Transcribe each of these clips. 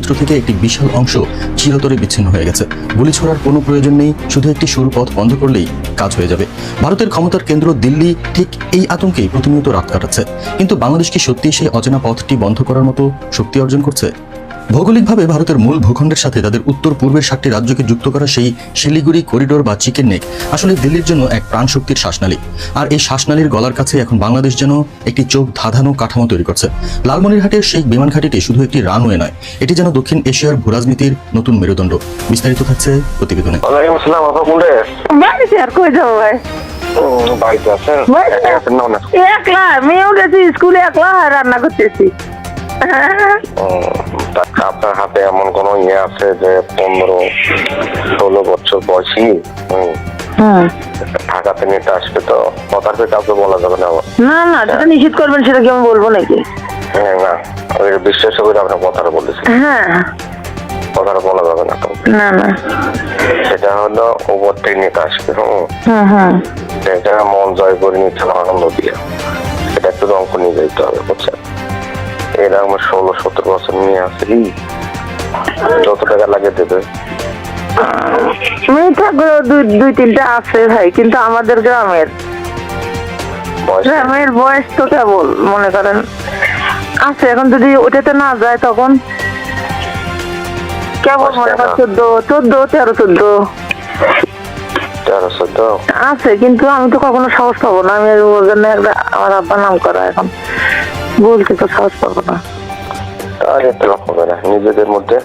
মানচিত্র থেকে একটি বিশাল অংশ চিরতরে বিচ্ছিন্ন হয়ে গেছে। গুলি ছোড়ার কোনো প্রয়োজন নেই, শুধু একটি সরু পথ বন্ধ করলেই কাজ হয়ে যাবে। ভারতের ক্ষমতার কেন্দ্র দিল্লি ঠিক এই আতঙ্কেই প্রতিনিয়ত রাত কাটাচ্ছে। কিন্তু বাংলাদেশ কি সত্যিই সেই অচেনা পথটি বন্ধ করার মতো শক্তি অর্জন করছে? ভৌগোলিকভাবে ভারতের মূল ভূখণ্ডের সাথে তাদের উত্তর পূর্বের 7টি রাজ্যকে যুক্ত করা সেই শিলিগুড়ি করিডোর বা চিকেন নেক আসলে দিল্লির জন্য এক প্রাণশক্তির শ্বাসনালী। আর এই শ্বাসনালীর গলার কাছে এখন বাংলাদেশ যেন একটি চোখ ধাঁধানো কাঠামো তৈরি করছে। লালমনিরহাটের সেই বিমান ঘাঁটিটি শুধু একটি রানওয়ে নয়, এটি যেন দক্ষিণ এশিয়ার ভূরাজনীতির নতুন মেরুদণ্ড। বিস্তারিত থাকছে প্রতিবেদনে। আপনার হাতে এমন কোন ইয়ে আছে যে 15-16 বছর বয়সী ঢাকাতে নিতে আসবে, তো কথার কাউকে বলা যাবে না? না না, যেটা নিষেধ করবেন সেটা কি আমি বলবো নাকি? হ্যাঁ, না বিশ্বাস করে আপনার কথাটা বলেছি। হ্যাঁ, কথাটা বলা যাবে না তো? না না, সেটা হলো ওভারটেক নিতে আসবে। সেটা মন জয় করে নিতে হবে আনন্দ দিয়ে, সেটা একটু অঙ্ক নিয়ে যেতে হবে, বুঝছেন? এরা আমার 16-17 বছর নিয়ে আসি, যত টাকা লাগে দেবে। দুই তিনটা আছে ভাই, কিন্তু আমাদের গ্রামের বয়স তো কেবল মনে করেন আছে। এখন যদি ওটাতে না যায় তখন কেবল মনে করেন 14 আছে, কিন্তু আমি তো কখনো সাহস পাবো না। আমি ওর জন্য আমার আব্বা নাম করা, এখন বলতে তো সাহস পাবো না। নিজেদের মধ্যে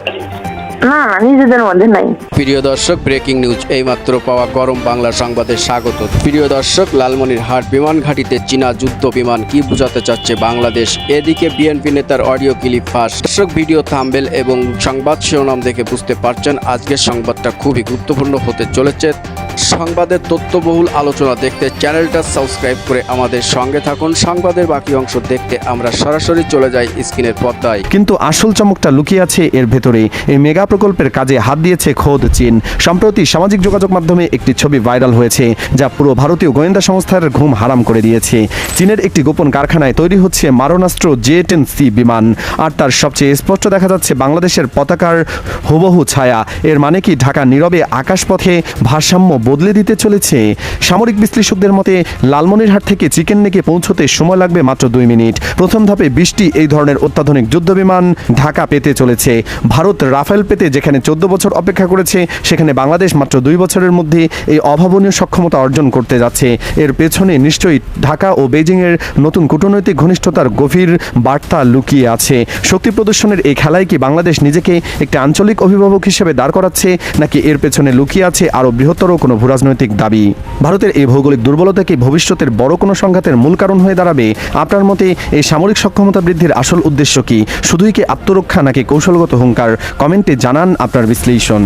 না, নিজেদের মধ্যে নাই। প্রিয় দর্শক, ব্রেকিং নিউজ এইমাত্র পাওয়া গরম বাংলা সংবাদে স্বাগত। প্রিয় দর্শক, লালমনিরহাট বিমান ঘাঁটিতে চীনা যুদ্ধ বিমান কি বোঝাতে চাচ্ছে বাংলাদেশ? এদিকে বিএনপি নেতার অডিও ক্লিপ ফাঁস। দর্শক, ভিডিও থাম্বনেল এবং সংবাদ শিরোনাম দেখে বুঝতে পারছেন আজকের সংবাদটা খুবই গুরুত্বপূর্ণ হতে চলেছে। সংবাদের তথ্যবহুল আলোচনা দেখতে চ্যানেলটা সাবস্ক্রাইব করে আমাদের সঙ্গে থাকুন। সংবাদের বাকি অংশ দেখতে আমরা সরাসরি চলে যাই স্ক্রিনের পর্দায়। কিন্তু আসল চমকটা লুকিয়ে আছে এর ভেতরে। এই মেগা প্রকল্পের কাজে হাত দিয়েছে খোদ চীন। সম্প্রতি সামাজিক যোগাযোগ মাধ্যমে একটি ছবি ভাইরাল হয়েছে, যা পুরো ভারতীয় গোয়েন্দা সংস্থার ঘুম হারাম করে দিয়েছে। চীনের একটি গোপন কারখানায় তৈরি হচ্ছে মারণাস্ত্র J-10C বিমান, আর তার সবচেয়ে স্পষ্ট দেখা যাচ্ছে বাংলাদেশের পতাকার হুবহু ছায়া। এর মানে কি ঢাকা নীরবে আকাশপথে ভারসাম্য বদলে দিতে চলেছে? সামরিক বিশ্লেষকদের মতে লালমনিরহাট থেকে চিকেন নেকে পৌঁছতে সময় লাগবে মাত্র 2 মিনিট। প্রথম ধাপে 20টি এই ধরনের অত্যাধুনিক যুদ্ধ বিমান ঢাকা পেতে চলেছে। ভারত রাফেল পেতে যেখানে 14 বছর অপেক্ষা করেছে, সেখানে বাংলাদেশ মাত্র 2 বছরের মধ্যে এই অভাবনীয় সক্ষমতা অর্জন করতে যাচ্ছে। এর পেছনে নিশ্চয়ই ঢাকা ও বেজিংয়ের নতুন কূটনৈতিক ঘনিষ্ঠতার গভীর বার্তা লুকিয়ে আছে। শক্তি প্রদর্শনের এই খেলায় কি বাংলাদেশ নিজেকে একটি আঞ্চলিক অভিভাবক হিসেবে দাঁড় করাচ্ছে, নাকি এর পেছনে লুকিয়ে আছে আরও বৃহত্তর কোনো ভূরাজনৈতিক দাবি? ভারতের এই ভৌগোলিক দুর্বলতা কি ভবিষ্যতের বড় কোনো সংঘাতের মূল কারণ হয়ে দাঁড়াবে? আপনার মতে এই সামরিক সক্ষমতা বৃদ্ধির আসল উদ্দেশ্য কি? শুধুই কি আত্মরক্ষা, নাকি কৌশলগত হুঙ্কার? কমেন্টে জানান আপনার বিশ্লেষণ।